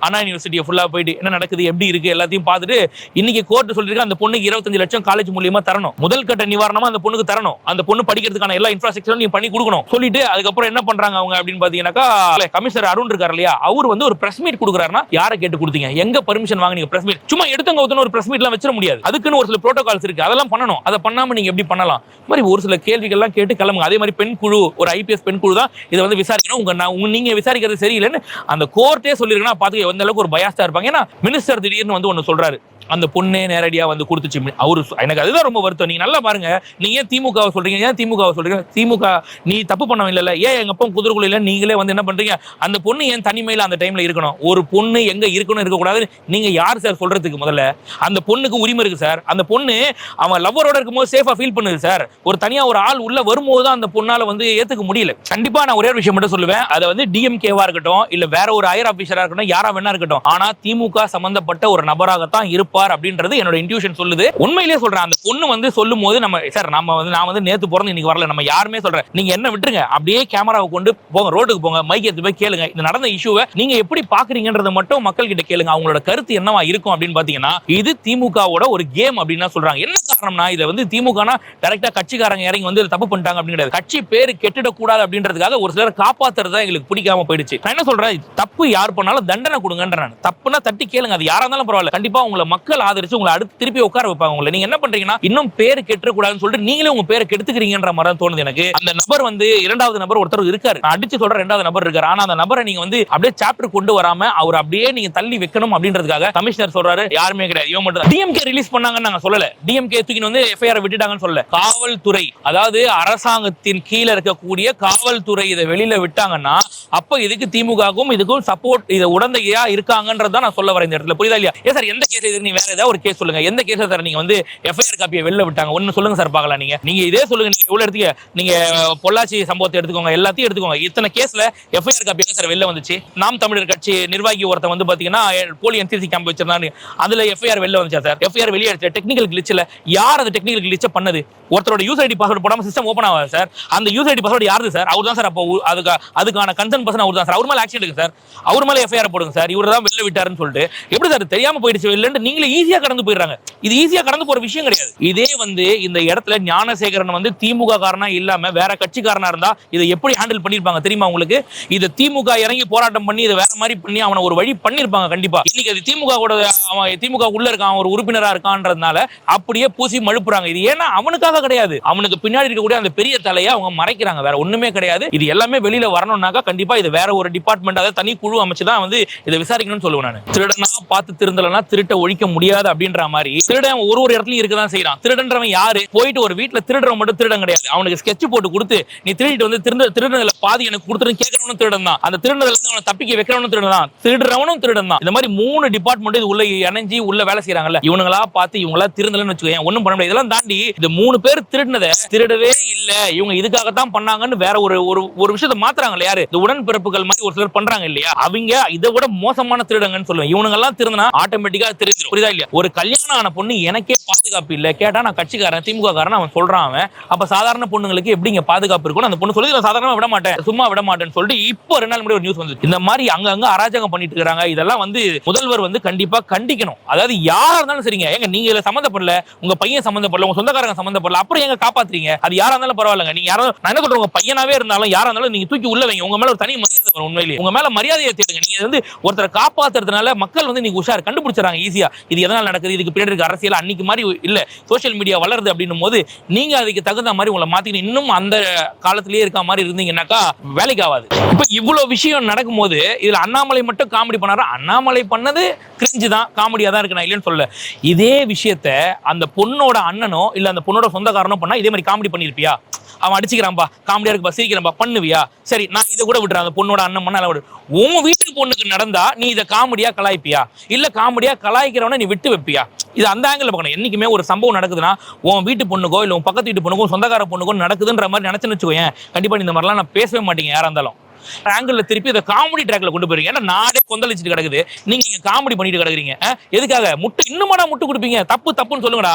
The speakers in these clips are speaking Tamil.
அண்ணா யூனிவர்சிட்டியை ஃபுல்லா போயிட்டு என்ன நடக்குது எப்படி இருக்கு எல்லாத்தையும் பார்த்துட்டு இன்னைக்கு கோர்ட் சொல்லிருக்கு அந்த பொண்ணுக்கு 25 லட்சம் காலேஜ் மூலியமா தரணும், முதல் கட்ட நிவாரணமா அந்த பொண்ணுக்கு தரணும், அந்த பொண்ணு படிக்கிறதுக்கான எல்லா இன்ஃப்ராஸ்ட்ரக்சரும் நீங்க பண்ணி கொடுக்கணும் சொல்லிட்டு அதுக்கப்புறம் என்ன பண்றாங்க அவங்க அப்படின்னு பாத்தீங்கன்னாக்கா கமிஷனர் அருண் இருக்காரு இல்லையா, அவர் வந்து ஒரு பிரஸ் மீட் கொடுக்குறாருன்னா யாரை கேட்டு கொடுத்தீங்க, எங்க பர்மிஷன் வாங்குனீங்க பிரஸ் மீட், சும்மா எடுத்தவங்க ஒருத்தன ஒரு பிரஸ் மீட்லாம் வச்சிட முடியாது, அதுக்குன்னு ஒரு சில புரோட்டோகால்ஸ் இருக்கு, அதெல்லாம் பண்ணணும், அதை பண்ணாம நீங்க எப்படி பண்ணலாம், மாதிரி ஒரு சில கேள்விகள்லாம் கேட்டு கிளம்புங்க. அதே மாதிரி பெண் குழு ஒரு ஐபிஎஸ் பெண் குழு தான் இதை வந்து விசாரிக்கணும், உங்க நீங்க விசாரிக்கிறது சரியில்லைன்னு அந்த கோர்ட்டே சொல்லிருக்கா பாத்துக்க எந்த அளவுக்கு ஒரு பயாஸ்டா இருப்பாங்க. ஏன்னா மினிஸ்டர் திடீர்னு வந்து ஒன்னு சொல்றாரு, அந்த பொண்ணே நேரடியா வந்து கொடுத்துச்சு அவரு, எனக்கு அதுதான் ரொம்ப வருத்தம். நீங்க நல்லா பாருங்க, நீங்க ஏன் திமுகவை சொல்றீங்க, ஏன் திமுகவை சொல்றீங்க, திமுக நீ தப்பு பண்ண இல்ல, ஏன் எங்க அப்பா குதிரைக்குள்ள நீங்களே வந்து என்ன பண்றீங்க, அந்த பொண்ணு ஏன் தனிமையில அந்த டைம்ல இருக்கணும், ஒரு பொண்ணு எங்க இருக்கணும் இருக்கக்கூடாது நீங்க யார் சார் சொல்றதுக்கு, முதல்ல அந்த பொண்ணுக்கு உரிமை இருக்கு சார், அந்த பொண்ணு அவன் லவ்வரோட இருக்கும்போது சேஃபா ஃபீல் பண்ணுது சார், ஒரு தனியா ஒரு ஆள் உள்ள வரும்போது தான் அந்த பொண்ணால வந்து ஏத்துக்க முடியல. கண்டிப்பா நான் ஒரே ஒரு விஷயம் மட்டும் சொல்லுவேன், அதை வந்து டிஎம்கேவா இருக்கட்டும் இல்ல வேற ஒரு ஹையர் ஆபீசரா இருக்கட்டும் யாரா வேணா இருக்கட்டும், ஆனா திமுக சம்பந்தப்பட்ட ஒரு நபராகத்தான் இருப்பார் அப்படின்றது என்னோட இன்ட்யூஷன் சொல்லுது. உண்மையிலேயே சொல்றேன், அந்த பொண்ணு வந்து சொல்லும்போது நம்ம சார் நான் வந்து நேத்து பிறந்து இன்னைக்கு வரல, நம்ம யாருமே சொல்றேன் நீங்க என்ன விட்டுருங்க, அப்படியே கேமராவை கொண்டு போங்க, ரோட்டுக்கு போங்க, மைக் எடுத்து போய் கேளுங்க, இந்த நடந்த இஷ்யூவை நீங்க எப்படி பாக்குறீங்கன்றத மட்டும் மக்கள் கிட்ட கேளுங்க, அவங்களோட கருத்து என்னவா இருக்கும் அப்படின்னு பாத்தீங்கன்னா இது திமுகவோட ஒரு கேம் அப்படின்னு சொல்றாங்க. என்ன காரணம்னா இதை வந்து திமுகனா டைரக்டா கட்சிக்காரங்க இறங்கி வந்து தப்பு பண்ணிட்டாங்க அப்படிங்கிறது, கட்சி பேரு கெட்டுடக்கூடாது அப்படின்றதுக்காக ஒரு சிலர் காப்பாத்துறதா எங்களுக்கு பிடிக்காம போயிடுச்சு. நான் என்ன சொல்றேன், தப்பு யார் பண்ணாலும் தண்டனை கொடுங்கன்றேன், தப்புனா தட்டி கேளுங்க, அது யாரா இருந்தாலும் பரவாயில்ல, கண்டிப்பா உங்களை மக்கள் ஆதரிச்சு உங்களை அடுத்து திருப்பி உட்கார வைப்பாங்க. உங்களை நீங்க என்ன பண்றீங்கன்னா இன்னும் பேரு கெட்டுறக்கூடாதுன்னு சொல்லிட்டு நீங்களே உங்க பேரை கெடுத்துக்கிறீங்கன்ற மாதிரி தோணுது எனக்கு. அந்த நபர் வந்து இரண்டாவது நபர் ஒருத்தர் இருக்காரு, நான் அடிச்சு சொல்ற இரண்டாவது நபர் இருக்காரு, ஆனா அந்த நபரை நீங்க வந்து அப்படியே சாப்டர் கொண்டு வராம அவர் அப்படியே நீங்க தள்ளி வைக்கணும் அப்படின்றதுக்காக கமிஷனர் சொல்றாரு யாருமே கிடையாது, இவன் மட்டும் டிஎம்கே ரிலீஸ் பண்ணாங்கன்னு நாங்க சொல்லல, டிஎம்கே தூக்கி வந்து எஃப்ஐஆர் விட்டுட்டாங்கன்னு சொல்லல, காவல்துறை அதாவது அரசாங்கத்தின் கீழே இருக்கக்கூடிய காவல்துறை இதை வெளியில விட்டாங்கன்னா அப்ப இதுக்கு திமுகவுக்கும் இதுக்கும் சப்போர்ட் இதை உடந்தையா இருக்காங்கன்றதான் நான் சொல்ல வரேன் இந்த இடத்துல, புரியுதா இல்லையா? சார் எந்த கேஸ் இது, நீ வேற ஏதாவது ஒரு கேஸ் சொல்லுங்க, எந்த கேஸ் சார் நீங்க வந்து எஃப்ஐஆர் காப்பியை வெளில விட்டாங்க ஒன்னு சொல்லுங்க சார் பார்க்கலாம். நீங்க இதே சொல்லுங்க, நீங்க எவ்வளவு எடுத்துக்க, நீங்க பொள்ளாச்சி சம்பவத்தை எடுத்துக்கோங்க, எல்லாத்தையும் எடுத்துக்கோங்க, இத்தனை கேஸ்ல எஃப்ஐஆர் காப்பி சார் வெளில வந்துச்சு, நாம் தமிழர் கட்சி நிர்வாகி ஒருத்தன் வந்து பாத்தீங்கன்னா போலி என்சிசி கேம்ப் வச்சிருந்தாங்க, அதுல எஃப்ஐஆர் வெளில வந்துச்சா சார், எஃப்ஐஆர் வெளியே டெக்னிக்கல் கிளிச்ல யார் அந்த டெக்னிக்கல் கிளிச்ச பண்ணது, ஒருத்தரோட யூசர் ஐடி பாஸ்வேர்ட் போடாம சிஸ்டம் ஓபன் ஆகாது சார், அந்த யூசர் ஐடி பாஸ்வேர்ட் யாரு சார், அவர் தான் சார், அப்போ அதுக்கான கன்சர்ன் பர்சன் அவர் தான் சார், அவர் மேல ஆக்ஷன் எடுங்க சார், அவர் மேல எஃப்ஐஆர் போடுங்க சார், இவர் தான் வெளில விட்டாருன்னு சொல்லிட்டு எப்படி சார் தெரியாம போயிடுச்சு வெளில, நீங்களே ஈஸியா கடந்து போயிடுறாங்க, இது ஈஸியா கடந்து போற விஷயம் கிடையாது. இதே வந்து இந்த இடத்துல ஞானசேகரன் வந்து திமுக காரனா இல்லாம வேற கட்சிக்காரனா இருந்தா இதை எப்படி ஹேண்டில் பண்ணிருப்பாங்க தெரியுமா உங்களுக்கு? இதை திமுக இறங்கி போராட்டம் பண்ணி இதை வேற மாதிரி பண்ணி அவனை ஒரு வழி பண்ணிருப்பாங்க கண்டிப்பா. இன்னைக்கு அது திமுக உள்ள இருக்கான், ஒரு உறுப்பினரா இருக்கான்றதுனால அப்படியே பூசி மழுப்புறாங்க. இது ஏன்னா அவனுக்காக கிடையாது, அவனுக்கு பின்னாடி இருக்கக்கூடிய அந்த பெரிய தலையை அவங்க மறைக்கிறாங்க, வேற ஒண்ணுமே கிடையாது. இது எல்லாமே வெளியில வரணும்னாக்கா கண்டிப்பா இது வேற ஒரு டிபார்ட்மெண்ட், அதாவது தனி குழு அமைச்சுதான் வந்து இதை விசாரிக்கணும்னு சொல்லுவேன் நான். திருடனா பார்த்து திருந்தலனா திருட்ட ஒழிக்க முடியாது அப்படின்ற மாதிரி திருடன் ஒரு இடத்துலயும் இருக்கதான் செய்யறான். திருடன்றவன் யாரு? போயிட்டு ஒரு வீட்டுல திருடுறவன் மட்டும் திருடன் கிடையாது, அவனுக்கு ஸ்கெட்ச் போட்டு கொடுத்து நீ திருடிட்டு வந்து திருடுறதுல பாதி எனக்கு கொடுத்துட்டு கேட்கறவனும் திருடன் தான், அந்த திருடுறதுல இருந்து அவனை தப்பிக்க வைக்கிறவனும் திருடன் தான், திருடுறவனும் திருடன் தான். இந்த மாதிரி 3 டிபார்ட்மெண்ட் இது உள்ள இணைஞ்சி உள்ள வேலை செய்யறாங்கல்ல, இவனுங்களா பார்த்து இவங்களா திருந்தலன்னு வச்சுக்கோங்க, ஒண்ணும் பண்ண முடியாது. இதெல்லாம் தாண்டி இந்த 3 பேர் திருடினதை திருடவே இல்ல, இவங்க இதுக்காகத்தான் பண்ணாங்கன்னு வேற ஒரு விஷயத்தை மாத்துறாங்கல்ல, யாரு? இந்த உடன்பிறப்புகள் மாதிரி ஒரு சிலர் பண்றாங்க இல்லையா, அவங்க இதை விட மோசமான திருடங்கன்னு சொல்லுவேன். இவனுங்க எல்லாம் திருந்தனா ஆட்டோமேட்டிக்கா தெரிஞ்சிடும், புரியுதா இல்லையா? ஒரு கல்யாணம் ஆன பொண்ணு எனக்கே பாதுகாப்பு இல்ல கேட்டா நான் கட்சிக்காரன் திமுக காரன் அவன் சொல்றான், அவன் அப்ப சாதாரண பொண்ணுங்களுக்கு எப்படிங்க பாதுகாப்பு இருக்கும்? அந்த பொண்ணு சொல்லி சாதாரணமா விட மாட்டேன், சும்மா விட மாட்டேன்னு சொல்லிட்டு இப்போ 2 நாள் முன்னாடி ஒரு நியூஸ் வந்து இந்த மாதிரி அங்க அராஜகம் பண்ணிட்டு இருக்காங்க. இதெல்லாம் வந்து முதல்வர் வந்து கண்டிப்பா கண்டிக்கணும். அதாவது யாரா இருந்தாலும் சரிங்க, எங்க நீங்க இதுல சம்பந்தப்படல, உங்க பையன் சம்பந்தப்படல, உங்க சொந்தக்காரங்க சம்பந்தப்படல, அப்புறம் எங்க காப்பாத்துறீங்க? அது யாரா இருந்தாலும் பரவாயில்லைங்க, நீங்க யாரும் நான் என்ன சொல்றேன், உங்க பையனாவே இருந்தாலும் யாரா இருந்தாலும் நீங்க தூக்கி உள்ள வைங்க, உங்க மேல ஒரு தனி மரியாதை வரும். உண்மையிலேயே உங்க மேல மரியாதையை தேடுங்க. நீங்க வந்து ஒருத்தரை காப்பாத்துறதுனால மக்கள் வந்து நீங்க உஷார் கண்டுபிடிச்சாங்க ஈஸியா, இது எதனால நடக்குது, இதுக்கு பின்னாடி இருக்க அரசியல் அன்னைக்கு மாதிரி இல்ல, சோசியல் மீடியா வளருது அப்படின்னும் போது நீங்க அதுக்கு தகுந்த மாதிரி உங்களை மாத்திக்கணும். இன்னும் அந்த காலத்திலேயே இருக்க மாதிரி இருந்தீங்கன்னாக்கா வேலைக்கு ஆகாது. இப்ப இவ்வளவு விஷயம் நடக்கும் போது இதுல அண்ணாமலை மட்டும் காமெடி பண்ணாரா? அண்ணாமலை பண்ணது கிரிஞ்சு தான், காமெடியா தான் இருக்கு, நான் இல்லைன்னு சொல்ல. இதே விஷயத்த அந்த பொண்ணோட அண்ணனோ இல்ல அந்த பொண்ணோட சொந்தக்காரனோ பண்ணா இதே மாதிரி காமெடி பண்ணிருப்பியா? அவன் அடிச்சுக்கிறான்பா, காமெடியா இருக்குப்பா, சிரிக்கிறான்பா, பண்ணுவியா? சரி, நான் இதை கூட விட்டுறேன், அந்த பொண்ணோட அண்ணன் பண்ண விடு. உன் வீட்டுக்கு பொண்ணுக்கு நடந்தா நீ இதை காமெடியா கலாய்ப்பியா? இல்ல காமெடியா கலாய்க்கிறவன நீ விட்டு வைப்பியா? இது அந்த ஆங்கிள் பார்க்கணும். என்னைக்குமே ஒரு சம்பவம் நடக்குதுன்னா உன் வீட்டு பொண்ணுக்கோ இல்ல உன் பக்கத்து வீட்டு பொண்ணுக்கோ சொந்தக்கார பொண்ணுக்கோ நடக்குதுன்ற மாதிரி நினைச்சுன்னு வச்சுக்கோயேன், கண்டிப்பா இந்த மாதிரிலாம் நான் பேசவே மாட்டீங்க யாரா இருந்தாலும். ஆங்கிள் திருப்பி இதை காமெடி ட்ராக்ல கொண்டு போறீங்க. ஏன்னா நாடே கொந்தளிச்சுட்டு கிடக்குது, நீங்க காமெடி பண்ணிட்டு கிடக்குறீங்க. எதுக்காக முட்டு இன்னுமாடா முட்டு கொடுப்பீங்க? தப்புன்னு சொல்லுங்கடா.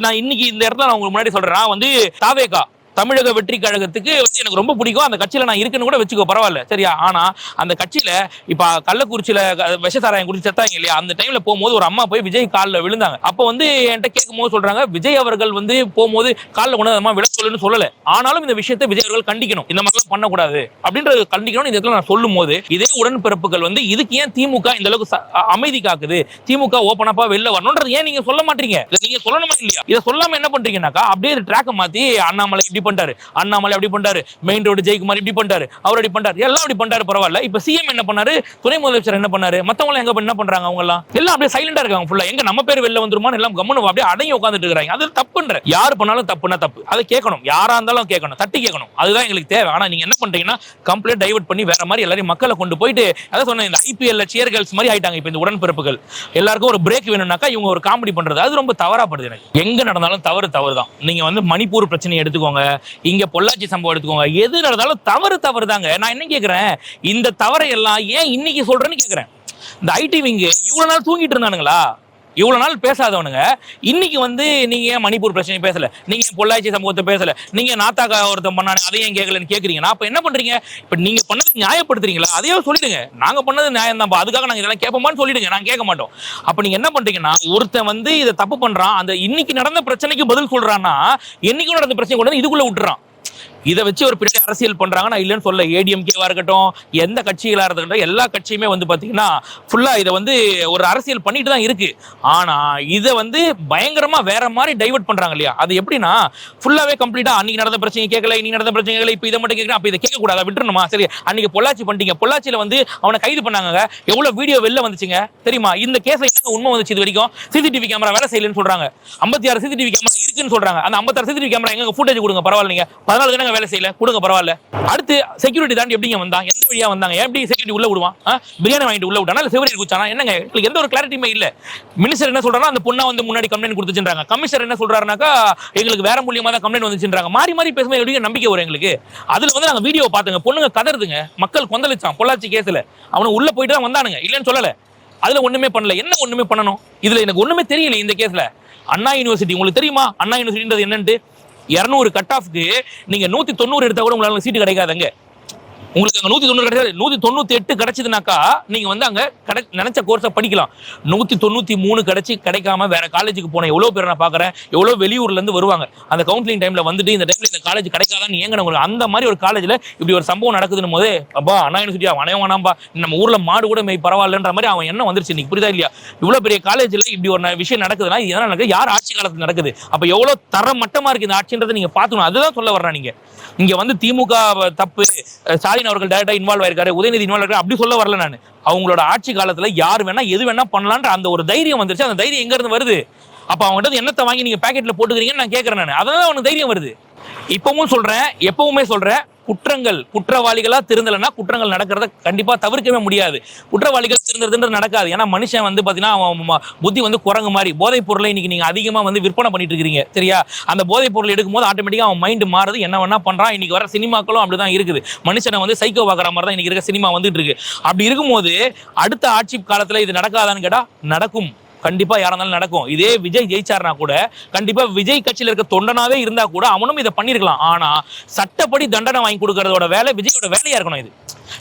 நான் இன்னைக்கு இந்த இடத்துல நான் உங்களுக்கு முன்னாடி சொல்றேன், நான் தாவேகா தமிழக வெற்றி கழகத்துக்கு வந்து எனக்கு ரொம்ப பிடிக்கும், அந்த கட்சியில நான் இருக்குன்னு கூட வச்சுக்கோ, பரவாயில்ல சரியா. ஆனா அந்த கட்சியில இப்ப கள்ளக்குறிச்சியில விஷசாராயம் குடிச்சு செத்தாங்க இல்லையா, அந்த டைம்ல போகும்போது ஒரு அம்மா போய் விஜய் காலில் விழுந்தாங்க. அப்ப வந்து என்கிட்ட கேட்கும் போது சொல்றாங்க, விஜய் அவர்கள் வந்து போகும்போது காலில் கொண்டு அம்மா விழ சொல்லுன்னு சொல்லல, ஆனாலும் இந்த விஷயத்தை விஜய் அவர்கள் கண்டிக்கணும், இந்த மாதிரிலாம் பண்ணக்கூடாது அப்படின்றது கண்டிக்கணும். இந்த இடத்துல நான் சொல்லும் போது இதே உடன்பிறப்புகள் வந்து இதுக்கு ஏன் திமுக இந்த அளவுக்கு அமைதி காக்குது, திமுக ஓபன் அப்பா வெளில வரணும்ன்றது ஏன் நீங்க சொல்ல மாட்டீங்க? நீங்க சொல்லணுமா இல்லையா? இதை சொல்லாம என்ன பண்றீங்கன்னாக்கா அப்படியே ட்ராக்கை மாத்தி அண்ணாமலை இப்படி பண்ணிட்டாரு, அண்ணாமலை அப்படி பண்ணிட்டாரு, மெயின் ரோடு ஜெயக்குமார் இப்படி பண்ணிட்டாரு, அவர் அப்படி பண்ணிட்டாரு, எல்லாம் அப்படி பண்ணிட்டாரு, பரவாயில்ல. இப்ப சிஎம் என்ன பண்ணாரு, துணை முதலமைச்சர் என்ன பண்ணாரு, மத்தவங்க எங்க என்ன பண்றாங்க, அவங்க எல்லாம் அப்படியே சைலண்டா இருக்காங்க ஃபுல்லா. எங்க நம்ம பேர் வெளில வந்துருமான்னு எல்லாம் கம்முனு அப்படியே அடங்கி உட்கார்ந்துட்டு இருக்காங்க. அது தப்புன்ற, யார் பண்ணாலும் தப்புனா தப்பு, அதை கேட்கணும், யாரா இருந்தாலும் கேட்கணும், தட்டி கேட்கணும், அதுதான் எங்களுக்கு தேவை. ஆனா நீங்க என்ன பண்றீங்கன்னா கம்ப்ளீட் டைவர்ட் பண்ணி வேற மாதிரி எல்லாரும் மக்களை கொண்டு போயிட்டு, அதான் சொன்னேன், இந்த ஐபிஎல்ல சியர் கேர்ள்ஸ் மாதிரி ஆயிட்டாங்க இப்ப இந்த உடன்பிறப்புகள். எல்லாருக்கும் ஒரு பிரேக் வேணும்னாக்கா இவங்க ஒரு காமெடி பண்றது, அது ரொம்ப தவறா படுது. எனக்கு எங்க நடந்தாலும் தவறு தான். நீங்க வந்து மணிப்பூர் பிரச்சனையை எடுத்துக்கோங்க, இங்க பொள்ளாச்சி சம்பவம் எடுத்துக்கோங்க, எது நடந்தாலும் தவறு தாங்க. நான் என்ன கேட்கிறேன், இந்த தவறை எல்லாம் ஏன் இன்னைக்கு சொல்றேன்னு கேட்கிறேன். இந்த ஐடி விங்க இவ்வளவு நாள் தூங்கிட்டு இருந்தானுங்களா, இவ்வளவு நாள் பேசாதவனுங்க இன்னைக்கு வந்து நீங்க ஏன் மணிப்பூர் பிரச்சனை பேசல, நீங்க பொள்ளாச்சி சம்பவத்தை பேசல, நீங்க நாத்தாக்கா ஒருத்தன் பண்ணானே அதையும் கேட்கலன்னு கேக்குறீங்க. அப்ப என்ன பண்றீங்க, இப்ப நீங்க பண்ணது நியாயப்படுத்துறீங்களா, அதையே சொல்லிடுங்க, நாங்க பண்ணது நியாயம் தான், அதுக்காக நாங்க இதெல்லாம் கேட்போமான்னு சொல்லிடுங்க, நாங்க கேட்க மாட்டோம். அப்ப நீங்க என்ன பண்றீங்கன்னா, ஒருத்தன் வந்து இதை தப்பு பண்றான், அந்த இன்னைக்கு நடந்த பிரச்சனைக்கு பதில் சொல்றான்னா என்னைக்கும் நடந்த பிரச்சனை கொண்டு வந்து இதுக்குள்ள விட்டுறான். இதை வச்சு ஒரு பின்னாடி அரசியல் பண்றாங்க, நான் இல்லைன்னு சொல்ல. ஏடிஎம்கேவா இருக்கட்டும், எந்த கட்சிகளா இருக்கட்டும், எல்லா கட்சியுமே வந்து பாத்தீங்கன்னா ஃபுல்லா இதை வந்து ஒரு அரசியல் பண்ணிட்டு தான் இருக்கு. ஆனா இதை வந்து பயங்கரமா வேற மாதிரி டைவர்ட் பண்றாங்க இல்லையா. அது எப்படின்னா ஃபுல்லாவே கம்ப்ளீட்டா அன்னைக்கு நடந்த பிரச்சனை கேட்கல, இன்னைக்கு நடந்த பிரச்சனை கேட்கல, இப்போ இதை மட்டும் கேட்கணும், அப்ப இதை கேட்க கூடாது, விட்டுருணுமா? சரி, அன்னைக்கு பொள்ளாச்சி பண்ணிட்டீங்க, பொள்ளாச்சியில வந்து அவனை கைது பண்ணாங்க, எவ்வளவு வீடியோ வெளில வந்துச்சுங்க தெரியுமா? இந்த கேஸ் என்னங்க உண்மை வந்துச்சு இது வரைக்கும்? சிசிடிவி கேமரா வேலை செய்யலன்னு சொல்றாங்க, 56 சிசிடிவி கேமரா இருக்குன்னு சொல்றாங்க, அந்த 56 சிசிடிவி கேமரா எங்க ஃபுட்டேஜ் கொடுங்க, பரவாயில்ல, நீங்க 14 தினங்க வேலை செய்யல, கொடுங்க, பரவாயில்ல. அடுத்து செக்யூரிட்டி தாண்டி எப்படிங்க வந்தாங்க, எந்த வழியா வந்தாங்க, எப்படி செக்யூரிட்டி உள்ள விடுவான்? பிரியாணி வாங்கிட்டு உள்ள விட்டானா இல்ல சிவரி குச்சானா? என்னங்க எந்த ஒரு கிளாரிட்டியுமே இல்ல. மினிஸ்டர் என்ன சொல்றாங்க, அந்த பொண்ணா வந்து முன்னாடி கம்ப்ளைண்ட் கொடுத்துச்சுன்றாங்க, கமிஷனர் என்ன சொல்றாருனாக்கா எங்களுக்கு வேற மூலியமா தான் கம்ப்ளைண்ட் வந்துச்சுன்றாங்க. மாறி மாறி பேசும்போது எப்படி நம்பிக்கை வரும் எங்களுக்கு? அதுல வந்து நாங்க வீடியோ பாத்துங்க, பொண்ணுங்க கதறுதுங்க, மக்கள் கொந்தளிச்சான் பொள்ளாச்சி கேஸ்ல, அவனு உள்ள போயிட்டு தான் வந்தானுங்க, இல்லன்னு சொல்லல. அதுல ஒண்ணுமே பண்ணல, என்ன ஒண்ணுமே பண்ணணும்? இதுல எனக்கு ஒண்ணுமே தெரியல. இந்த கேஸ்ல அண்ணா யூனிவர்சிட்டி உங்களுக்கு தெரியுமா, அண்ணா யூனிவர்சிட்டின்றது என்னன்னு? 200 கட் ஆஃப்க்கு நீங்க 190 எடுத்தா கூட உங்களுக்கு சீட்டு கிடைக்காதுங்க. உங்களுக்கு அங்க 190 கிடையாது, 198 கிடைச்சதுனாக்கா நீங்க வந்து அங்க நினைச்ச கோர்ஸை படிக்கலாம். 193 கிடைக்காம வேற காலேஜுக்கு போன எவ்வளவு பேர் நான் பாக்குறேன், எவ்வளவு வெளியூர்ல இருந்து வருவாங்க அந்த கவுன்சிலிங் டைம்ல வந்துட்டு இந்த டைம்ல இந்த காலேஜ் கிடைக்காதான்னு ஏங்க. அந்த மாதிரி ஒரு காலேஜ்ல இப்படி ஒரு சம்பவம் நடக்குதுன்னு போதே அப்பா அண்ணா யூனிவர்சிட்டியா வனையவானாம்பா, நம்ம ஊர்ல மாடு கூட மெய் பரவாயில்லன்ற மாதிரி அவன் என்ன வந்துருச்சு இன்னைக்கு, புரியுதா இல்லையா? இவ்வளவு பெரிய காலேஜ்ல இப்படி ஒரு விஷயம் நடக்குதுன்னா இதெல்லாம் நடக்குது, யார் ஆட்சி காலத்துல நடக்குது? அப்ப எவ்வளவு தரம் மட்டமா இருக்கு இந்த ஆட்சின்றதை நீங்க பாத்துக்கணும். அதுதான் சொல்ல வர்றேன். நீங்க இங்க வந்து திமுக தப்பு, ஸ்டாலின் அவர்கள் டைரக்டா இன்வால்வ் ஆயிருக்காரு, உதயநிதி இன்வால்வ் ஆயிருக்காரு, அப்படி சொல்ல வரல நான். அவங்களோட ஆட்சி காலத்துல யார் வேணா எது வேணா பண்ணலான்ற அந்த ஒரு தைரியம் வந்துருச்சு. அந்த தைரியம் எங்க இருந்து வருது? அப்ப அவங்ககிட்ட என்னத்தை வாங்கி நீங்க பாக்கெட்ல போட்டுக்கிறீங்கன்னு நான் கேட்கறேன். நான் அதனால அவனுக்கு தைரியம் வருது. இப்பவும் சொல்றேன், எப்பவுமே சொல்றேன், குற்றவாளிகளா திருந்தலன்னா குற்றங்கள் நடக்கிறத கண்டிப்பா தவிர்க்கவே முடியாது. குற்றவாளிகள் திருந்துறதுன்றது நடக்காது. ஏன்னா மனுஷன் வந்து பாத்தீங்கன்னா அவன் புத்தி வந்து குரங்கு மாதிரி. போதைப் பொருளை இன்னைக்கு நீங்க அதிகமா வந்து விற்பனை பண்ணிட்டு இருக்கீங்க, சரியா? அந்த போதைப் பொருள் எடுக்கும்போது ஆட்டோமேட்டிக்கா அவன் மைண்ட் மாறுது, என்ன வேணா பண்றான். இன்னைக்கு வர சினிமாக்களும் அப்படிதான் இருக்குது. மனுஷனை வந்து சைக்கோ பாக்குற மாதிரி தான் இன்னைக்கு இருக்க சினிமா வந்துட்டு இருக்கு. அப்படி இருக்கும்போது அடுத்த ஆட்சி காலத்துல இது நடக்காதான்னு கேட்டா நடக்கும். கண்டிப்பா யாரா இருந்தாலும் நடக்கும். இதே விஜய் ஜெயிச்சார்னா கூட கண்டிப்பா விஜய் கட்சியில இருக்க தொண்டனாவே இருந்தா கூட அவனும் இதை பண்ணிருக்கலாம். ஆனா சட்டப்படி தண்டனை வாங்கி கொடுக்கறதோட வேலை விஜயோட வேலையா இருக்கணும். இது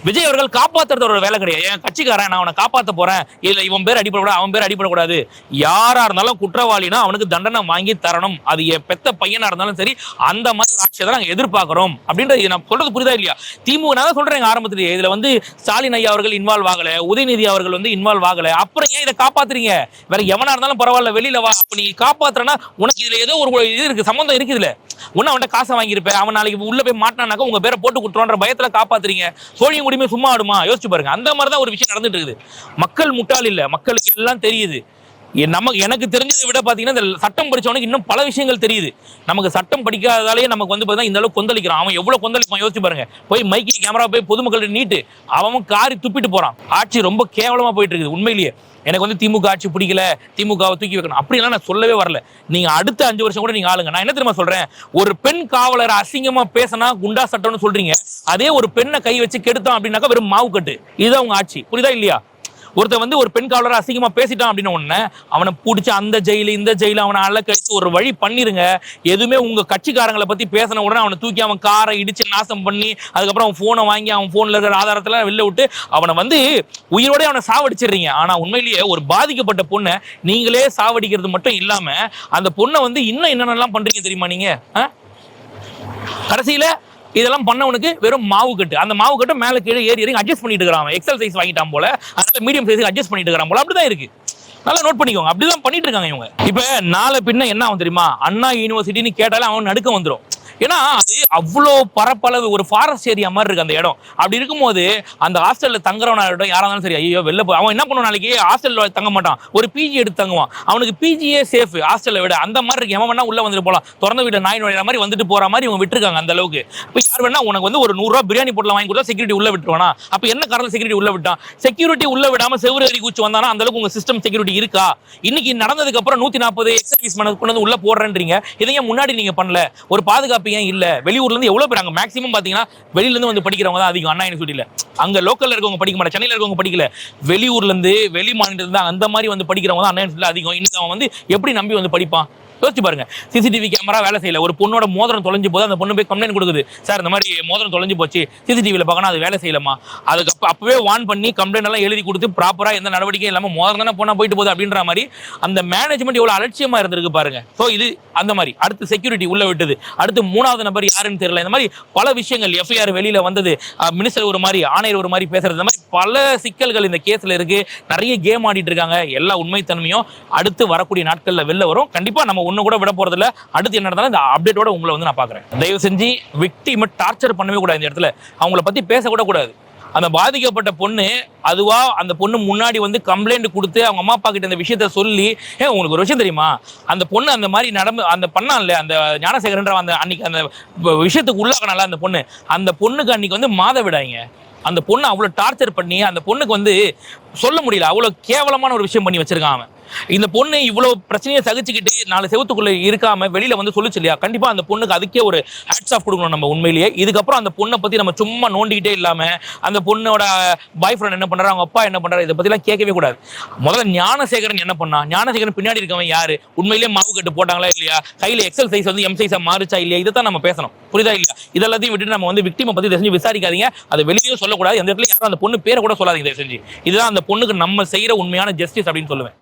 விஜய் அவர்கள் காப்பாத்துறதோட வேலை கிடையாது. என் கட்சிக்காரன் நான் அவனை காப்பாற்ற போறேன், இல்ல இவன் பேர் அடிப்படக்கூடாது, அவன் பேர் அடிப்படக்கூடாது. யாரா இருந்தாலும் குற்றவாளினா அவனுக்கு தண்டனை வாங்கி தரணும். அது என் பெத்த பையனா இருந்தாலும் சரி, அந்த மாதிரி ஒரு ஆட்சியை தான் நாங்க எதிர்பார்க்கிறோம். அப்படின்றது நான் சொல்றது புரியுதா இல்லையா? திமுக நான் தான் சொல்றேன் ஆரம்பத்திலேயே, இதுல வந்து ஸ்டாலின் ஐயா அவர்கள் இன்வால்வ் ஆகல, உதயநிதி அவர்கள் வந்து இன்வால்வ் ஆகல. அப்புறம் ஏன் இதை காப்பாத்துறீங்க? வேற எவனா இருந்தாலும் பரவாயில்ல, வெளியில வா. அப்ப நீ காப்பாத்துறனா உனக்கு இதுல ஏதோ ஒரு இது இருக்கு, சம்பந்தம் இருக்கு. இதுல ஒன்னு அவன்கிட்ட காசை வாங்கியிருப்பேன், அவன் நாளைக்கு உள்ள போய் மாட்டினாக்கா உங்க பேரை போட்டு குடுத்துருவான்ற பயத்துல காப்பாத்துறீங்க. சோழியும் குடியுமே சும்மா ஆடுமா? யோசிச்சு பாருங்க. அந்த மாதிரிதான் ஒரு விஷயம் நடந்துட்டு இருக்குது. மக்கள் முட்டாள் இல்ல, மக்களுக்கு எல்லாம் தெரியுது. எனக்கு தெரிஞ்சதை விட பாத்தீங்கன்னா இந்த சட்டம் படிச்சவனுக்கு இன்னும் பல விஷயங்கள் தெரியுது. நமக்கு சட்டம் படிக்காததாலேயே நமக்கு வந்து பாத்தீங்கன்னா இந்த அளவுக்கு கொந்தளிக்கிறான். அவன் எவ்வளவு கொந்தளிப்பான் யோசிச்சு பாருங்க. போய் மைக்கி கேமரா போய் பொதுமக்கள் நீட்டு அவன் காரி துப்பிட்டு போறான். ஆட்சி ரொம்ப கேவலமா போயிட்டு இருக்குது. உண்மையிலேயே எனக்கு வந்து திமுக ஆட்சி பிடிக்கல, திமுகவை தூக்கி வைக்கணும் அப்படிலாம் நான் சொல்லவே வரல. நீங்க அடுத்த 5 வருஷம் கூட நீங்க ஆளுங்க. நான் என்ன தெரியுமா சொல்றேன், ஒரு பெண் காவலர் அசிங்கமா பேசினா குண்டா சட்டம்னு சொல்றீங்க, அதே ஒரு பெண்ணை கை வச்சு கெடுத்தான் அப்படின்னாக்கா வெறும் மாவு கட்டு. இதுதான் உங்க ஆட்சி, புரியுதா இல்லையா? ஒருத்தர் வந்து ஒரு பெண் காவலரை அசிங்கமா பேசிட்டான் அப்படின்னு ஒண்ணு அவனை பிடிச்சி அந்த ஜெயிலு இந்த ஜெயிலு அவனை அலக்கழிச்சு ஒரு வழி பண்ணிருங்க. எதுவுமே உங்க கட்சிக்காரங்களை பத்தி பேசின உடனே அவனை தூக்கி அவன் காரை இடிச்சு நாசம் பண்ணி அதுக்கப்புறம் அவன் போனை வாங்கி அவன் போன்ல இருக்கிற ஆதாரத்துல வெளில விட்டு அவனை வந்து உயிரோட அவனை சாவடிச்சிடுறீங்க. ஆனா உண்மையிலேயே ஒரு பாதிக்கப்பட்ட பொண்ணை நீங்களே சாவடிக்கிறது மட்டும் இல்லாம அந்த பொண்ணை வந்து இன்னும் என்னென்னலாம் பண்றீங்க தெரியுமா நீங்க? கடைசியில இதெல்லாம் பண்ணவனுக்கு வெறும் மாவு கட்டு, அந்த மாவு கட்டு மேல கீழே ஏறி அட்ஜஸ்ட் பண்ணிட்டு இருக்கிறான். எக்ஸல் சைஸ் வாங்கிட்டான் போல, அதனால மீடியம் சைஸ் அட்ஜஸ்ட் பண்ணிட்டு இருக்கிறான் போல. அப்படிதான் இருக்கு. நல்லா நோட் பண்ணிக்கோங்க. அப்படிதான் பண்ணிட்டு இருக்காங்க இவங்க. இப்ப நாளை பின்ன என்ன ஆகும் தெரியுமா? அண்ணா யூனிவர்சிட்டின்னு கேட்டாலே அவன் நடுக்க வந்துடும். ஏன்னா அது அவ்வளோ பரப்பளவு ஒரு ஃபாரஸ்ட் ஏரியா மாதிரி இருக்கு அந்த இடம். அப்படி இருக்கும்போது அந்த ஹாஸ்டல்ல தங்குறவனா இருக்கட்டும் யாரா இருந்தாலும் சரி, ஐயோ வெளில போய் அவன் என்ன பண்ணுவான், நாளைக்கு ஹாஸ்டல்ல தங்க மாட்டான், ஒரு பிஜி எடுத்து தங்குவான். அவனுக்கு பிஜியே சேஃப் ஹாஸ்டல்ல விட. அந்த மாதிரி இருக்கு. எவன் வேணா உள்ள வந்துட்டு போலாம், திறந்த வீட்டை நாய் நுழையிற மாதிரி வந்துட்டு போற மாதிரி இவங்க விட்டுருக்காங்க அந்த அளவுக்கு. இப்போ யார் வேணா உனக்கு வந்து ஒரு 100 ரூபா பிரியாணி பொருளை வாங்கி கொடுத்தா செக்யூரிட்டி உள்ள விட்டுருவானா? அப்ப என்ன காரணம் செக்யூரிட்டி உள்ள விட்டான்? செக்யூரிட்டி உள்ள விடாம செவ்வறு ஏறி கூச்சு வந்தானா அந்த அளவுக்கு உங்க சிஸ்டம் செக்யூரிட்டி இருக்கா? இன்னைக்கு நடந்ததுக்கு அப்புறம் 140 எக்ஸ் சர்வீஸ் கொண்டு வந்து உள்ள போடுறேன்றீங்க. இதையும் முன்னாடி நீங்க பண்ணல. ஒரு பாதுகாப்பு ஏன் இல்ல? வெளியூர்ல இருந்து எவ்வளவு பேர் அங்க மேக்ஸிமம் பாத்தீங்கன்னா வெளியில இருந்து வந்து படிக்கிறவங்க தான் அதிகம் அண்ணா யூனிவர்சிட்டியில. அங்க லோக்கல்ல இருக்கவங்க படிக்க மாட்டாங்க, சென்னையில இருக்கவங்க படிக்கல, வெளியூர்ல இருந்து வெளி மாநிலத்துல இருந்து அந்த மாதிரி வந்து படிக்கிறவங்க தான் அண்ணா யூனிவர்சிட்டியில அதிகம். இன்னைக்கு அவன் வந்து எப்படி நம்பி வந்து படிப்பான்? யோசிச்சு பாருங்க. சிசிடிவி கேமரா வேலை செய்யல, ஒரு பொண்ணோட மோதிரம் தொலைஞ்சு போது அந்த பொண்ணு போய் கம்ப்ளைண்ட் கொடுக்குது, சார் இந்த மாதிரி மோதிரம் தொலைஞ்சு போச்சு சிசிடிவியில் பார்க்கணும், அது வேலை செய்யலாமா? அதுக்கு அப்பவே வான் பண்ணி கம்ப்ளைண்ட் எல்லாம் எழுதி கொடுத்து ப்ராப்பரா எந்த நடவடிக்கையும் இல்லாமல் மோதிரம் தானே போனா போயிட்டு போகுது அப்படின்ற மாதிரி அந்த மேனேஜ்மெண்ட் எவ்வளவு அலட்சியமா இருந்திருக்கு பாருங்க. ஸோ இது அந்த மாதிரி. அடுத்து செக்யூரிட்டி உள்ள விட்டது, அடுத்து 3வது நபர் யாருன்னு தெரியல, இந்த மாதிரி பல விஷயங்கள். எஃப்ஐஆர் வெளியில வந்தது, மினிஸ்டர் ஒரு மாதிரி ஆணையர் ஒரு மாதிரி பேசுறது, இந்த மாதிரி பல சிக்கல்கள் இந்த கேஸ்ல இருக்கு. நிறைய கேம் ஆடிட்டு இருக்காங்க. எல்லா உண்மைத்தன்மையும் அடுத்து வரக்கூடிய நாட்கள்ல வெளில வரும். கண்டிப்பா நம்ம ஒண்ணு கூட விட போறது இல்ல. அடுத்து என்ன நடந்தாலும் இந்த அப்டேட்டோட உங்களை வந்து நான் பாக்குறேன். தயவு செஞ்சு விக்டிமை டார்ச்சர் பண்ணவே கூடாது. இந்த இடத்துல அவங்கள பத்தி பேசக்கூட கூடாது. அந்த பாதிக்கப்பட்ட பொண்ணு அதுவா அந்த பொண்ணு முன்னாடி வந்து கம்ப்ளைண்ட் கொடுத்து அவங்க அம்மா அப்பா கிட்ட இந்த விஷயத்த சொல்லி, உங்களுக்கு ஒரு விஷயம் தெரியுமா, அந்த பொண்ணு அந்த மாதிரி அந்த பண்ணான்ல அந்த ஞானசேகரன்ற அந்த அன்னைக்கு அந்த விஷயத்துக்கு உள்ளாக்கனால அந்த பொண்ணுக்கு அன்னைக்கு வந்து மாதவிடாய்ங்க. அந்த பொண்ணு அவ்வளவு டார்ச்சர் பண்ணி அந்த பொண்ணுக்கு வந்து சொல்ல முடியல, அவ்வளவு கேவலமான ஒரு விஷயம் பண்ணி வச்சிருக்கான் அவன். இந்த பொண்ணு இவ்வளவு பிரச்சனையை சகிச்சுக்கிட்டு 4 செவத்துக்குள்ள இருக்காம வெளியில வந்து சொல்லுச்சு இல்லையா? கண்டிப்பா அந்த பொண்ணுக்கு அதுக்கே ஒரு ஹேட்ஸ் ஆஃப் கொடுக்கணும் நம்ம உண்மையிலேயே. இதுக்கப்புறம் அந்த பொண்ணை பத்தி நம்ம சும்மா நோண்டிக்கிட்டே இல்லாம அந்த பொண்ணோட பாய் ஃப்ரெண்ட் என்ன பண்றாரு, அவங்க அப்பா என்ன பண்றாரு, இதை பத்தி எல்லாம் கேட்கவே கூடாது. முதல்ல ஞானசேகரன் என்ன பண்ணா, ஞானசேகரன் பின்னாடி இருக்கவன் யாரு, உண்மையிலேயே மாவு கட்டு போட்டாங்களா இல்லையா, கையில எக்ஸல் சைஸ் வந்து எம் சைஸா மாறுச்சா இல்லையா, இதை தான் நம்ம பேசணும். புரியுதா இல்லையா? இதெல்லாத்தையும் விட்டு நம்ம வந்து விக்டிமை பத்தி தெரிஞ்சு விசாரிக்காதீங்க. அதை வெளியே சொல்லக்கூடாது. எந்த இடத்துல யாரும் அந்த பொண்ணு பேரை கூட சொல்லாதீங்க செஞ்சு. இதுதான் அந்த பொண்ணுக்கு நம்ம செய்யற உண்மையான ஜஸ்டிஸ் அப்படின்னு சொல்லுவேன்.